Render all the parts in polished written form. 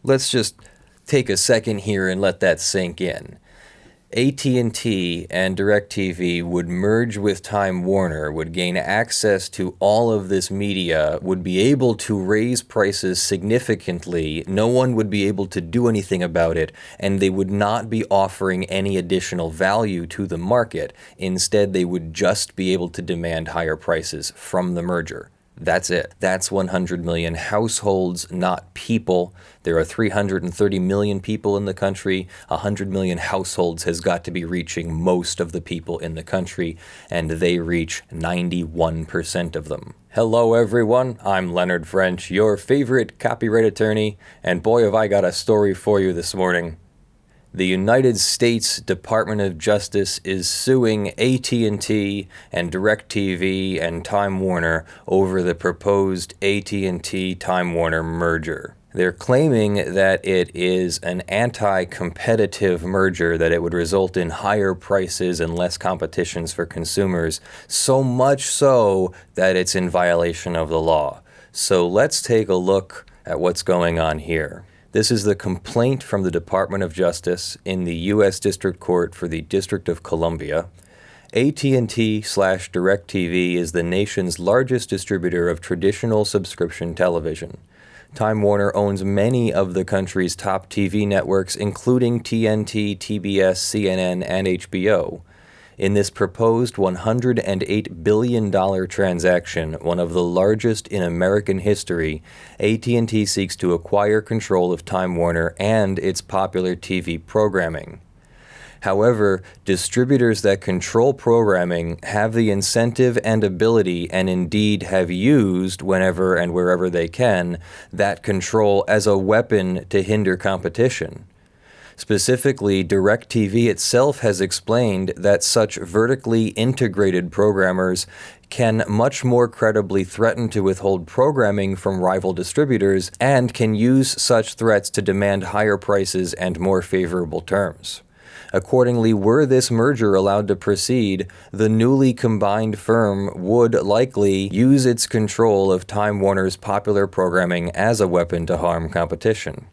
Let's just take a second here and let that sink in. AT&T and DirecTV would merge with Time Warner, would gain access to all of this media, would be able to raise prices significantly, no one would be able to do anything about it, and they would not be offering any additional value to the market. Instead, they would just be able to demand higher prices from the merger. That's it. That's 100 million households, not people. There are 330 million people in the country. 100 million households has got to be reaching most of the people in the country, and they reach 91% of them. Hello, everyone. I'm Leonard French, your favorite copyright attorney, and boy, have I got a story for you this morning. The United States Department of Justice is suing AT&T and DirecTV and Time Warner over the proposed AT&T Time Warner merger. They're claiming that it is an anti-competitive merger, that it would result in higher prices and less competitions for consumers, so much so that it's in violation of the law. So let's take a look at what's going on here. This is the complaint from the Department of Justice in the U.S. District Court for the District of Columbia. AT&T/DirecTV is the nation's largest distributor of traditional subscription television. Time Warner owns many of the country's top TV networks, including TNT, TBS, CNN, and HBO. In this proposed $108 billion transaction, one of the largest in American history, AT&T seeks to acquire control of Time Warner and its popular TV programming. However, distributors that control programming have the incentive and ability, and indeed have used, whenever and wherever they can, that control as a weapon to hinder competition. Specifically, DirecTV itself has explained that such vertically integrated programmers can much more credibly threaten to withhold programming from rival distributors and can use such threats to demand higher prices and more favorable terms. Accordingly, were this merger allowed to proceed, the newly combined firm would likely use its control of Time Warner's popular programming as a weapon to harm competition.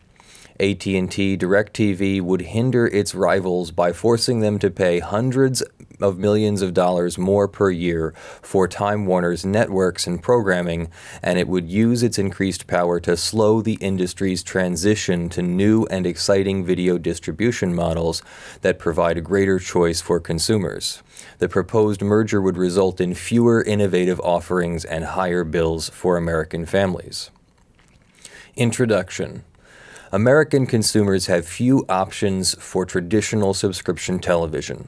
AT&T DirecTV would hinder its rivals by forcing them to pay hundreds of millions of dollars more per year for Time Warner's networks and programming, and it would use its increased power to slow the industry's transition to new and exciting video distribution models that provide a greater choice for consumers. The proposed merger would result in fewer innovative offerings and higher bills for American families. Introduction. American consumers have few options for traditional subscription television.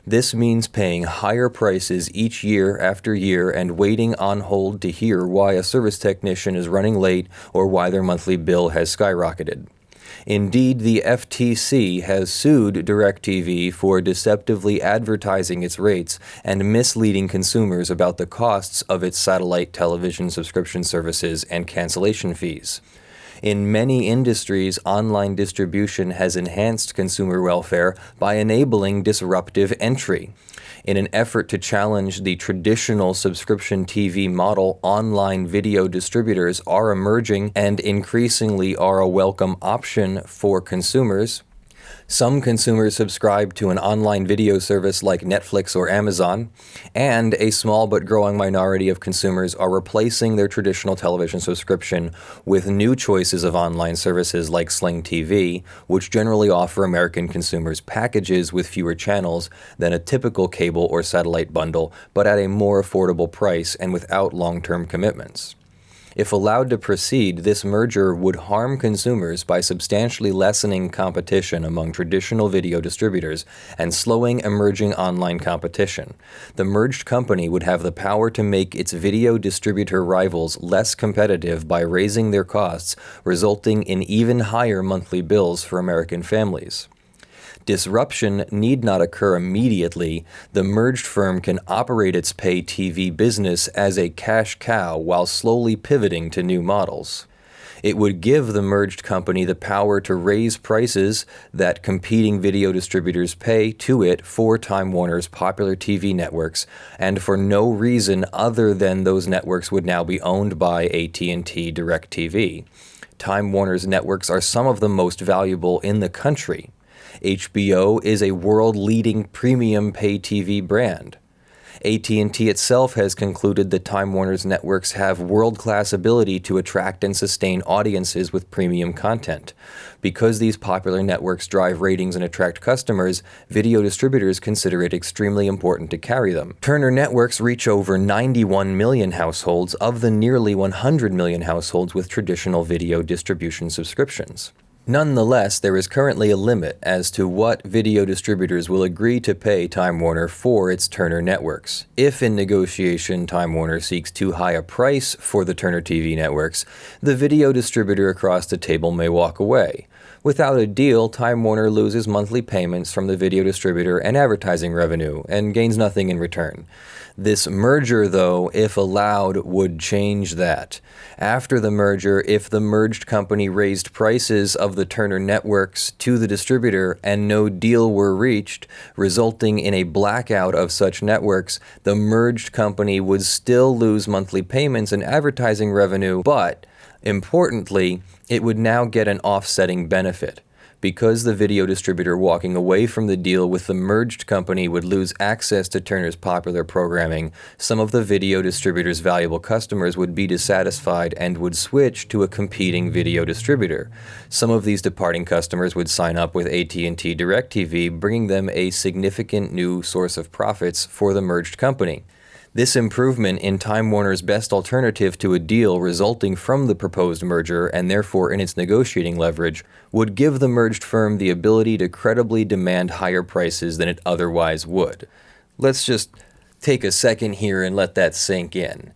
This means paying higher prices each year after year and waiting on hold to hear why a service technician is running late or why their monthly bill has skyrocketed. Indeed, the FTC has sued DirecTV for deceptively advertising its rates and misleading consumers about the costs of its satellite television subscription services and cancellation fees. In many industries, online distribution has enhanced consumer welfare by enabling disruptive entry. In an effort to challenge the traditional subscription TV model, online video distributors are emerging and increasingly are a welcome option for consumers. Some consumers subscribe to an online video service like Netflix or Amazon, and a small but growing minority of consumers are replacing their traditional television subscription with new choices of online services like Sling TV, which generally offer American consumers packages with fewer channels than a typical cable or satellite bundle, but at a more affordable price and without long-term commitments. If allowed to proceed, this merger would harm consumers by substantially lessening competition among traditional video distributors and slowing emerging online competition. The merged company would have the power to make its video distributor rivals less competitive by raising their costs, resulting in even higher monthly bills for American families. Disruption need not occur immediately. The merged firm can operate its pay TV business as a cash cow while slowly pivoting to new models. It would give the merged company the power to raise prices that competing video distributors pay to it for Time Warner's popular TV networks, and for no reason other than those networks would now be owned by AT&T DirecTV. Time Warner's networks are some of the most valuable in the country. HBO is a world-leading premium pay TV brand. AT&T itself has concluded that Time Warner's networks have world-class ability to attract and sustain audiences with premium content. Because these popular networks drive ratings and attract customers, video distributors consider it extremely important to carry them. Turner networks reach over 91 million households of the nearly 100 million households with traditional video distribution subscriptions. Nonetheless, there is currently a limit as to what video distributors will agree to pay Time Warner for its Turner networks. If in negotiation Time Warner seeks too high a price for the Turner TV networks, the video distributor across the table may walk away. Without a deal, Time Warner loses monthly payments from the video distributor and advertising revenue, and gains nothing in return. This merger, though, if allowed, would change that. After the merger, if the merged company raised prices of the Turner networks to the distributor and no deal were reached, resulting in a blackout of such networks, the merged company would still lose monthly payments and advertising revenue, but importantly, it would now get an offsetting benefit. Because the video distributor walking away from the deal with the merged company would lose access to Turner's popular programming, some of the video distributor's valuable customers would be dissatisfied and would switch to a competing video distributor. Some of these departing customers would sign up with AT&T DirecTV, bringing them a significant new source of profits for the merged company. This improvement in Time Warner's best alternative to a deal resulting from the proposed merger, and therefore in its negotiating leverage, would give the merged firm the ability to credibly demand higher prices than it otherwise would. Let's just take a second here and let that sink in.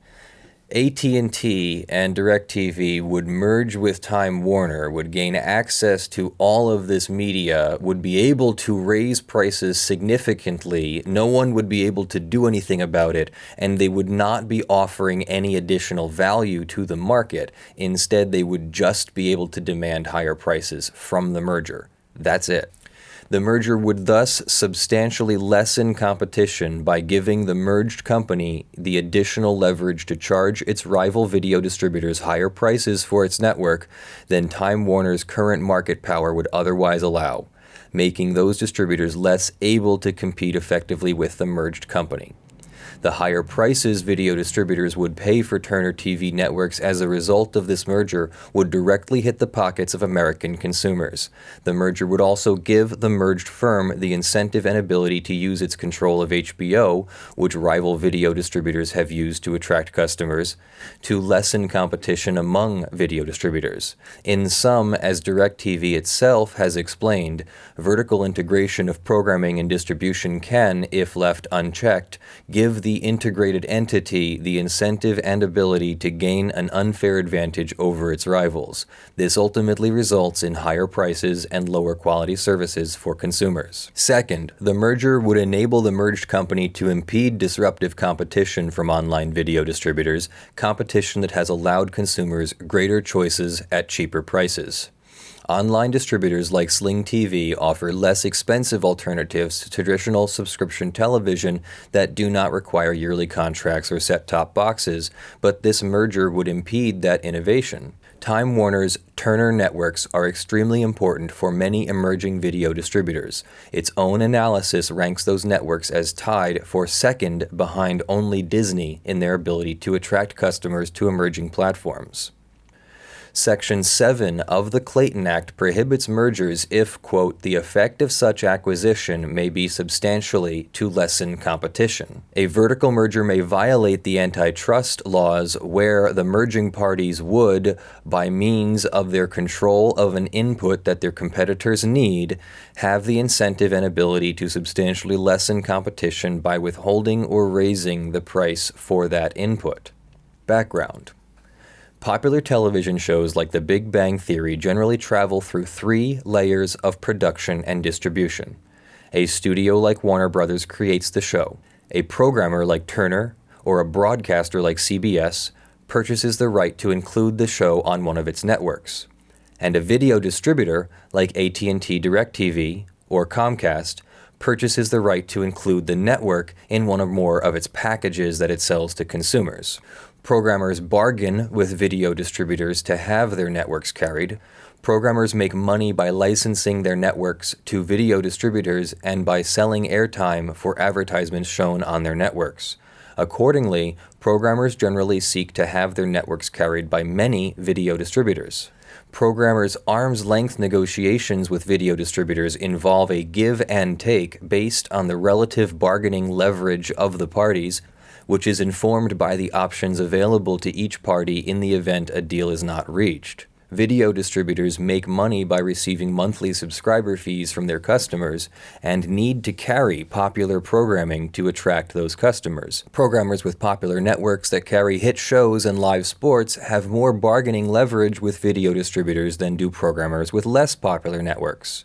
AT&T and DirecTV would merge with Time Warner, would gain access to all of this media, would be able to raise prices significantly, no one would be able to do anything about it, and they would not be offering any additional value to the market. Instead, they would just be able to demand higher prices from the merger. That's it. The merger would thus substantially lessen competition by giving the merged company the additional leverage to charge its rival video distributors higher prices for its network than Time Warner's current market power would otherwise allow, making those distributors less able to compete effectively with the merged company. The higher prices video distributors would pay for Turner TV networks as a result of this merger would directly hit the pockets of American consumers. The merger would also give the merged firm the incentive and ability to use its control of HBO, which rival video distributors have used to attract customers, to lessen competition among video distributors. In sum, as DirecTV itself has explained, vertical integration of programming and distribution can, if left unchecked, give the integrated entity the incentive and ability to gain an unfair advantage over its rivals. This ultimately results in higher prices and lower quality services for consumers. Second, the merger would enable the merged company to impede disruptive competition from online video distributors, competition that has allowed consumers greater choices at cheaper prices. Online distributors like Sling TV offer less expensive alternatives to traditional subscription television that do not require yearly contracts or set-top boxes, but this merger would impede that innovation. Time Warner's Turner networks are extremely important for many emerging video distributors. Its own analysis ranks those networks as tied for second behind only Disney in their ability to attract customers to emerging platforms. Section 7 of the Clayton Act prohibits mergers if, quote, the effect of such acquisition may be substantially to lessen competition. A vertical merger may violate the antitrust laws where the merging parties would, by means of their control of an input that their competitors need, have the incentive and ability to substantially lessen competition by withholding or raising the price for that input. Background. Popular television shows like The Big Bang Theory generally travel through 3 layers of production and distribution. A studio like Warner Brothers creates the show. A programmer like Turner or a broadcaster like CBS purchases the right to include the show on one of its networks. And a video distributor like AT&T DirecTV or Comcast purchases the right to include the network in one or more of its packages that it sells to consumers. Programmers bargain with video distributors to have their networks carried. Programmers make money by licensing their networks to video distributors and by selling airtime for advertisements shown on their networks. Accordingly, programmers generally seek to have their networks carried by many video distributors. Programmers' arm's-length negotiations with video distributors involve a give and take based on the relative bargaining leverage of the parties, which is informed by the options available to each party in the event a deal is not reached. Video distributors make money by receiving monthly subscriber fees from their customers and need to carry popular programming to attract those customers. Programmers with popular networks that carry hit shows and live sports have more bargaining leverage with video distributors than do programmers with less popular networks.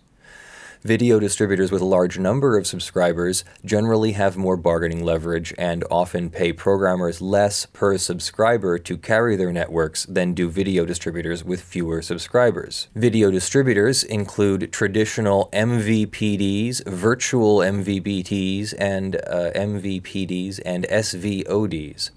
Video distributors with a large number of subscribers generally have more bargaining leverage and often pay programmers less per subscriber to carry their networks than do video distributors with fewer subscribers. Video distributors include traditional MVPDs, virtual MVPDs, and SVODs.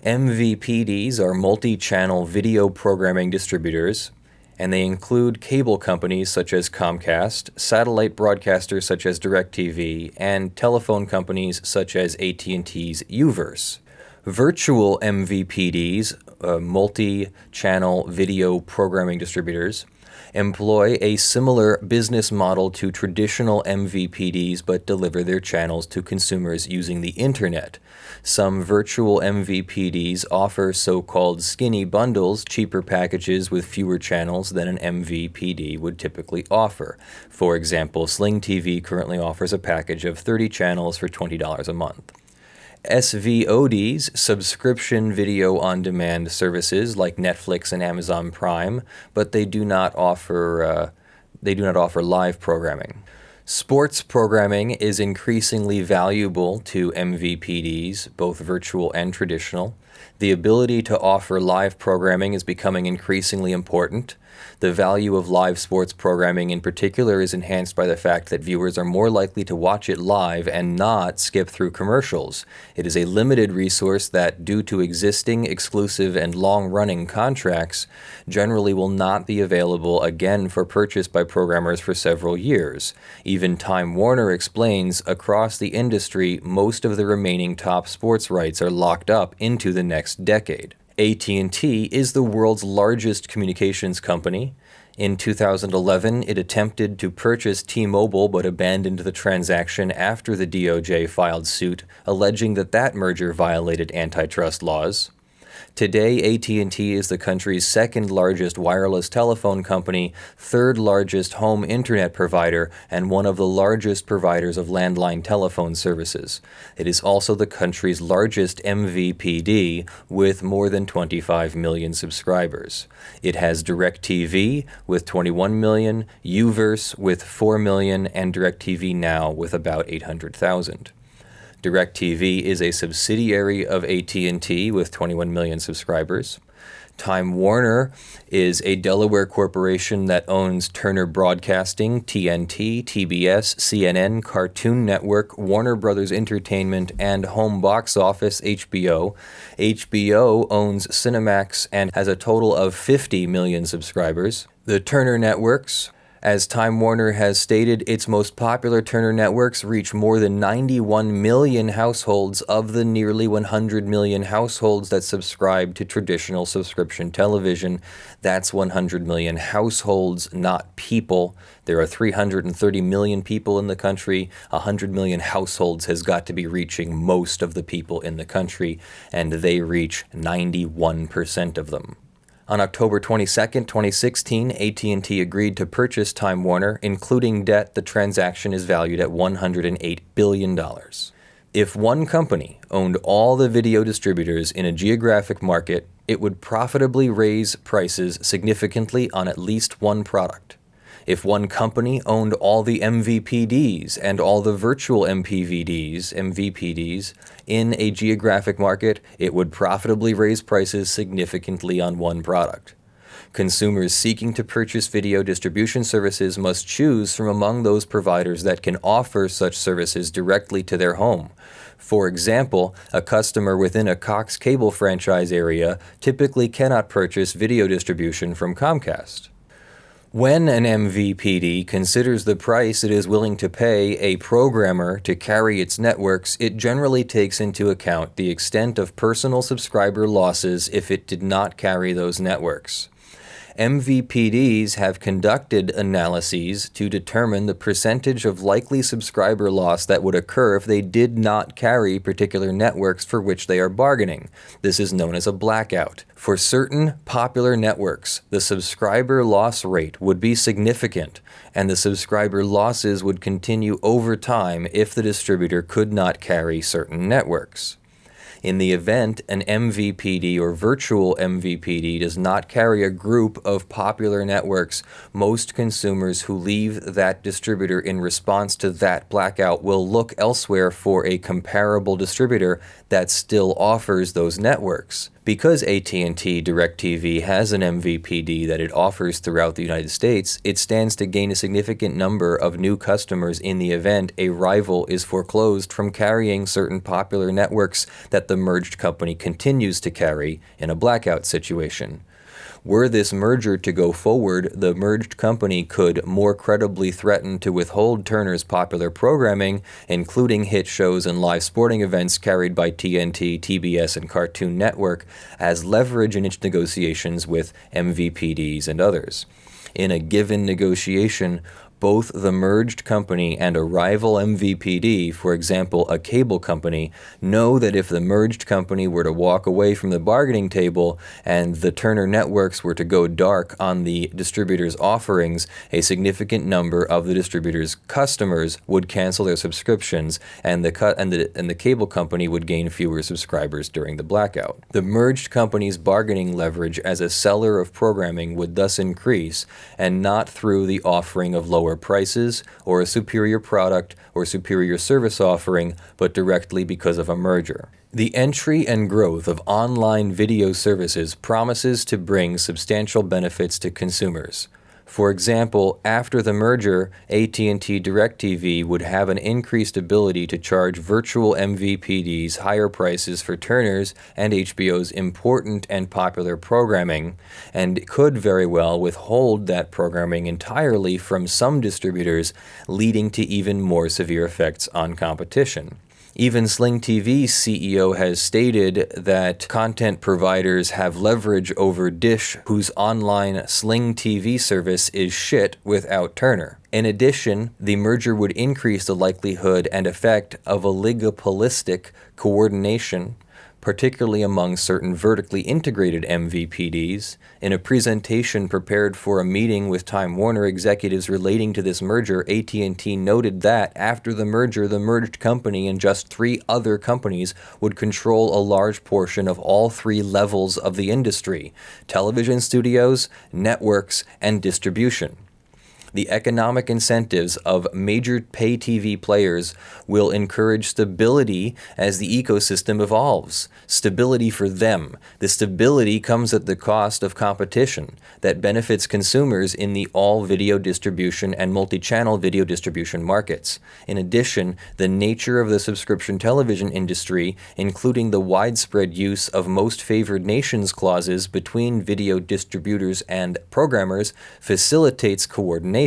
MVPDs are multi-channel video programming distributors, and they include cable companies such as Comcast, satellite broadcasters such as DirecTV, and telephone companies such as AT&T's Uverse. Virtual MVPDs, multi-channel video programming distributors, employ a similar business model to traditional MVPDs but deliver their channels to consumers using the internet. Some virtual MVPDs offer so-called skinny bundles, cheaper packages with fewer channels than an MVPD would typically offer. For example, Sling TV currently offers a package of 30 channels for $20 a month. SVODs, subscription video on-demand services like Netflix and Amazon Prime, but they do not offer live programming. Sports programming is increasingly valuable to MVPDs, both virtual and traditional. The ability to offer live programming is becoming increasingly important. The value of live sports programming in particular is enhanced by the fact that viewers are more likely to watch it live and not skip through commercials. It is a limited resource that, due to existing exclusive and long-running contracts, generally will not be available again for purchase by programmers for several years. Even Time Warner explains, across the industry, most of the remaining top sports rights are locked up into the next decade. AT&T is the world's largest communications company. In 2011, it attempted to purchase T-Mobile but abandoned the transaction after the DOJ filed suit, alleging that that merger violated antitrust laws. Today, AT&T is the country's second largest wireless telephone company, third largest home internet provider, and one of the largest providers of landline telephone services. It is also the country's largest MVPD, with more than 25 million subscribers. It has DirecTV with 21 million, Uverse with 4 million, and DirecTV Now with about 800,000. DirecTV is a subsidiary of AT&T with 21 million subscribers. Time Warner is a Delaware corporation that owns Turner Broadcasting, TNT, TBS, CNN, Cartoon Network, Warner Brothers Entertainment, and Home Box Office, HBO. HBO owns Cinemax and has a total of 50 million subscribers. The Turner Networks, as Time Warner has stated, its most popular Turner networks reach more than 91 million households of the nearly 100 million households that subscribe to traditional subscription television. That's 100 million households, not people. There are 330 million people in the country. 100 million households has got to be reaching most of the people in the country, and they reach 91% of them. On October 22, 2016, AT&T agreed to purchase Time Warner, including debt. The transaction is valued at $108 billion. If one company owned all the video distributors in a geographic market, it would profitably raise prices significantly on at least one product. If one company owned all the MVPDs and all the virtual MVPDs in a geographic market, it would profitably raise prices significantly on one product. Consumers seeking to purchase video distribution services must choose from among those providers that can offer such services directly to their home. For example, a customer within a Cox cable franchise area typically cannot purchase video distribution from Comcast. When an MVPD considers the price it is willing to pay a programmer to carry its networks, it generally takes into account the extent of personal subscriber losses if it did not carry those networks. MVPDs have conducted analyses to determine the percentage of likely subscriber loss that would occur if they did not carry particular networks for which they are bargaining. This is known as a blackout. For certain popular networks, the subscriber loss rate would be significant, and the subscriber losses would continue over time if the distributor could not carry certain networks. In the event an MVPD or virtual MVPD does not carry a group of popular networks, most consumers who leave that distributor in response to that blackout will look elsewhere for a comparable distributor that still offers those networks. Because AT&T DirecTV has an MVPD that it offers throughout the United States, it stands to gain a significant number of new customers in the event a rival is foreclosed from carrying certain popular networks that the merged company continues to carry in a blackout situation. Were this merger to go forward, the merged company could more credibly threaten to withhold Turner's popular programming, including hit shows and live sporting events carried by TNT, TBS, and Cartoon Network, as leverage in its negotiations with MVPDs and others. In a given negotiation, both the merged company and a rival MVPD, for example, a cable company, know that if the merged company were to walk away from the bargaining table and the Turner networks were to go dark on the distributor's offerings, a significant number of the distributor's customers would cancel their subscriptions, and the cable company would gain fewer subscribers during the blackout. The merged company's bargaining leverage as a seller of programming would thus increase, and not through the offering of lower prices or a superior product or superior service offering, but directly because of a merger. The entry and growth of online video services promises to bring substantial benefits to consumers. For example, after the merger, AT&T DirecTV would have an increased ability to charge virtual MVPDs higher prices for Turner's and HBO's important and popular programming, and could very well withhold that programming entirely from some distributors, leading to even more severe effects on competition. Even Sling TV's CEO has stated that content providers have leverage over Dish, whose online Sling TV service is shit without Turner. In addition, the merger would increase the likelihood and effect of oligopolistic coordination, particularly among certain vertically integrated MVPDs. In a presentation prepared for a meeting with Time Warner executives relating to this merger, AT&T noted that after the merger, the merged company and just 3 other companies would control a large portion of all 3 levels of the industry: television studios, networks, and distribution. The economic incentives of major pay TV players will encourage stability as the ecosystem evolves. Stability for them. The stability comes at the cost of competition that benefits consumers in the all-video distribution and multi-channel video distribution markets. In addition, the nature of the subscription television industry, including the widespread use of most favored nations clauses between video distributors and programmers, facilitates coordination.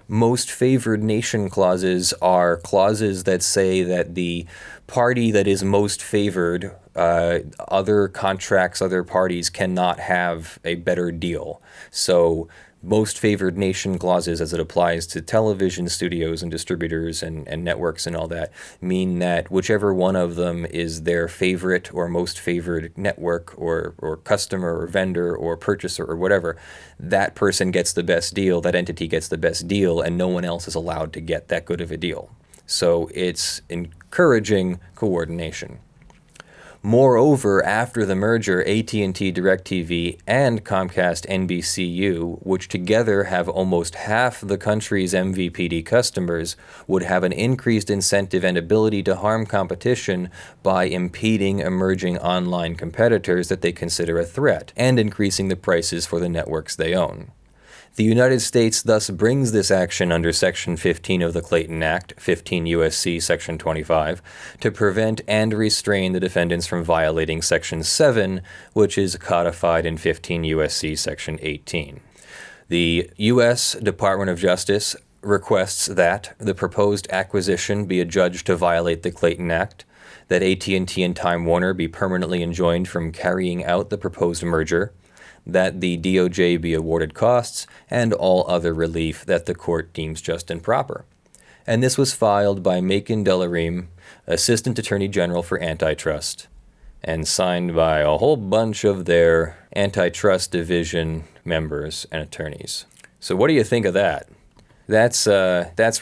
Most favored nation clauses are clauses that say that the party that is most favored, other contracts, other parties cannot have a better deal. So most favored nation clauses, as it applies to television studios and distributors and networks and all that, mean that whichever one of them is their favorite or most favored network or customer or vendor or purchaser or whatever, that person gets the best deal, that entity gets the best deal, and no one else is allowed to get that good of a deal. So it's encouraging coordination. Moreover, after the merger, AT&T DirecTV and Comcast NBCU, which together have almost half the country's MVPD customers, would have an increased incentive and ability to harm competition by impeding emerging online competitors that they consider a threat and increasing the prices for the networks they own. The United States thus brings this action under Section 15 of the Clayton Act, 15 U.S.C. Section 25, to prevent and restrain the defendants from violating Section 7, which is codified in 15 U.S.C. Section 18. The U.S. Department of Justice requests that the proposed acquisition be adjudged to violate the Clayton Act, that AT&T and Time Warner be permanently enjoined from carrying out the proposed merger, that the DOJ be awarded costs, and all other relief that the court deems just and proper. And this was filed by Macon Delaream, Assistant Attorney General for Antitrust, and signed by a whole bunch of their Antitrust Division members and attorneys. So what do you think of that? That's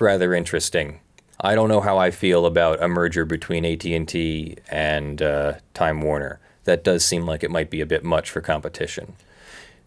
rather interesting. I don't know how I feel about a merger between AT&T and Time Warner. That does seem like it might be a bit much for competition.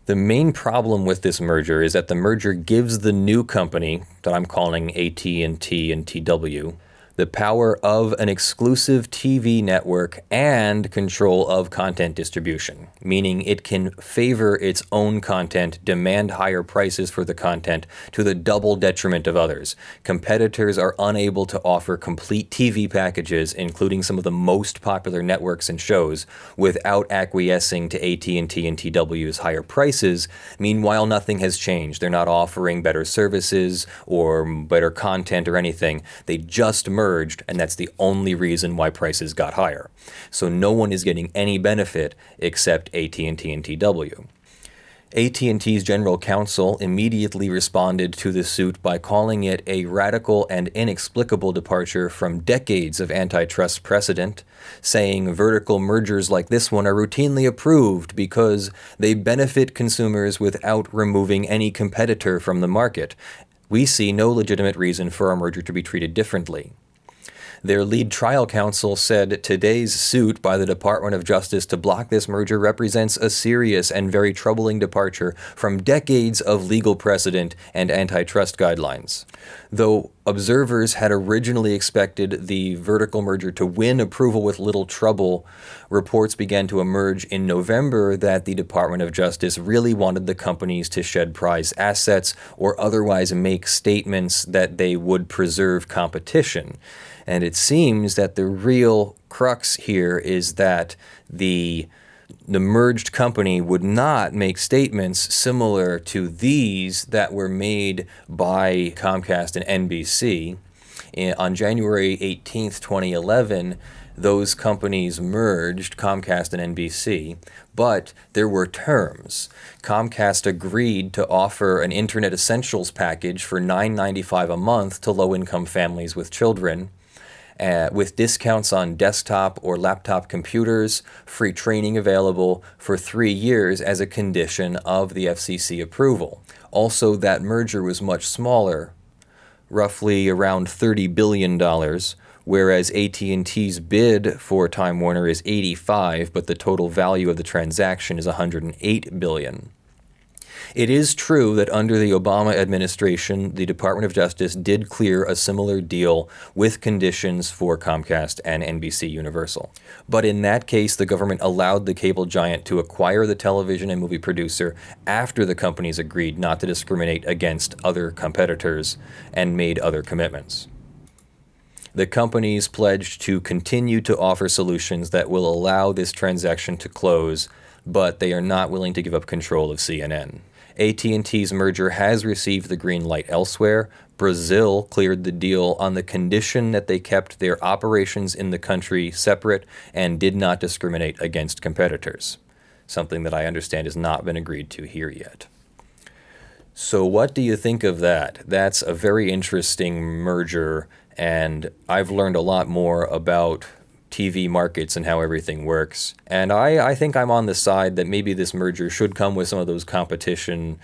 The main problem with this merger is that the merger gives the new company that I'm calling AT&T&TW the power of an exclusive TV network and control of content distribution, meaning it can favor its own content, demand higher prices for the content to the double detriment of others. Competitors are unable to offer complete TV packages, including some of the most popular networks and shows, without acquiescing to AT&T and TW's higher prices. Meanwhile, nothing has changed. They're not offering better services or better content or anything. They just merged, and that's the only reason why prices got higher. So no one is getting any benefit except AT&T and TW. AT&T's general counsel immediately responded to the suit by calling it a radical and inexplicable departure from decades of antitrust precedent, saying vertical mergers like this one are routinely approved because they benefit consumers without removing any competitor from the market. We see no legitimate reason for our merger to be treated differently. Their lead trial counsel said today's suit by the Department of Justice to block this merger represents a serious and very troubling departure from decades of legal precedent and antitrust guidelines. Though observers had originally expected the vertical merger to win approval with little trouble, reports began to emerge in November that the Department of Justice really wanted the companies to shed prize assets or otherwise make statements that they would preserve competition. And it seems that the real crux here is that the merged company would not make statements similar to these that were made by Comcast and NBC. On January 18th, 2011, those companies merged, Comcast and NBC, but there were terms. Comcast agreed to offer an Internet Essentials package for $9.95 a month to low-income families with children, with discounts on desktop or laptop computers, free training available for 3 years as a condition of the FCC approval. Also, that merger was much smaller, roughly around $30 billion, whereas AT&T's bid for Time Warner is $85, but the total value of the transaction is $108 billion. It is true that under the Obama administration, the Department of Justice did clear a similar deal with conditions for Comcast and NBC Universal. But in that case, the government allowed the cable giant to acquire the television and movie producer after the companies agreed not to discriminate against other competitors and made other commitments. The companies pledged to continue to offer solutions that will allow this transaction to close, but they are not willing to give up control of CNN. AT&T's merger has received the green light elsewhere. Brazil cleared the deal on the condition that they kept their operations in the country separate and did not discriminate against competitors, something that I understand has not been agreed to here yet. So what do you think of that? That's a very interesting merger, and I've learned a lot more about TV markets and how everything works. And I think I'm on the side that maybe this merger should come with some of those competition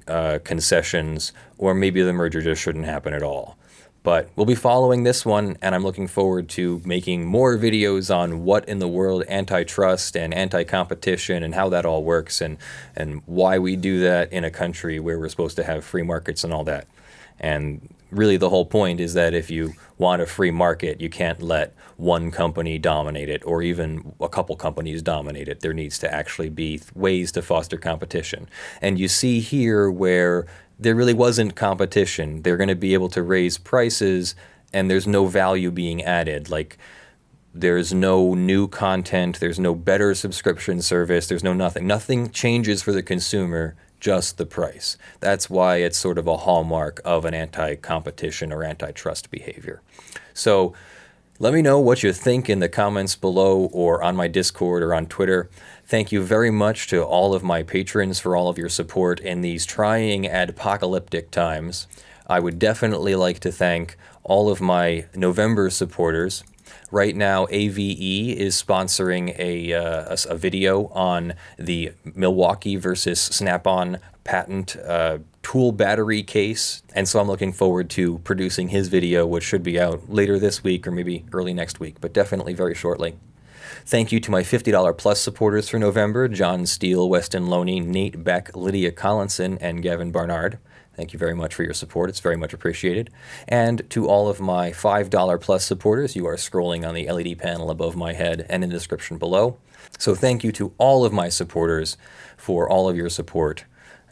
concessions, or maybe the merger just shouldn't happen at all. But we'll be following this one, and I'm looking forward to making more videos on what in the world antitrust and anti-competition and how that all works, and why we do that in a country where we're supposed to have free markets and all that. And really the whole point is that if you want a free market, you can't let one company dominate it, or even a couple companies dominate it. There needs to actually be ways to foster competition. And you see here where there really wasn't competition. They're going to be able to raise prices and there's no value being added. Like, there's no new content, there's no better subscription service, there's no nothing. Nothing changes for the consumer, just the price. That's why it's sort of a hallmark of an anti-competition or antitrust behavior. So let me know what you think in the comments below or on my Discord or on Twitter. Thank you very much to all of my patrons for all of your support in these trying apocalyptic times. I would definitely like to thank all of my November supporters. Right now, AVE is sponsoring a video on the Milwaukee versus Snap-on patent tool battery case. And so I'm looking forward to producing his video, which should be out later this week or maybe early next week, but definitely very shortly. Thank you to my $50 plus supporters for November: John Steele, Westin, Lohne, Nate, Beck, Lydia, Collinson, and Gavin, Barnard. Thank you very much for your support. It's very much appreciated. And to all of my $5 plus supporters, you are scrolling on the LED panel above my head and in the description below. So thank you to all of my supporters for all of your support.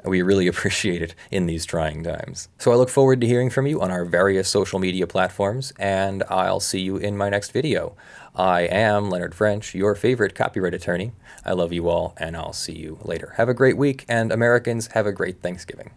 We really appreciate it in these trying times. So I look forward to hearing from you on our various social media platforms, and I'll see you in my next video. I am Leonard French, your favorite copyright attorney. I love you all, and I'll see you later. Have a great week, and Americans, have a great Thanksgiving.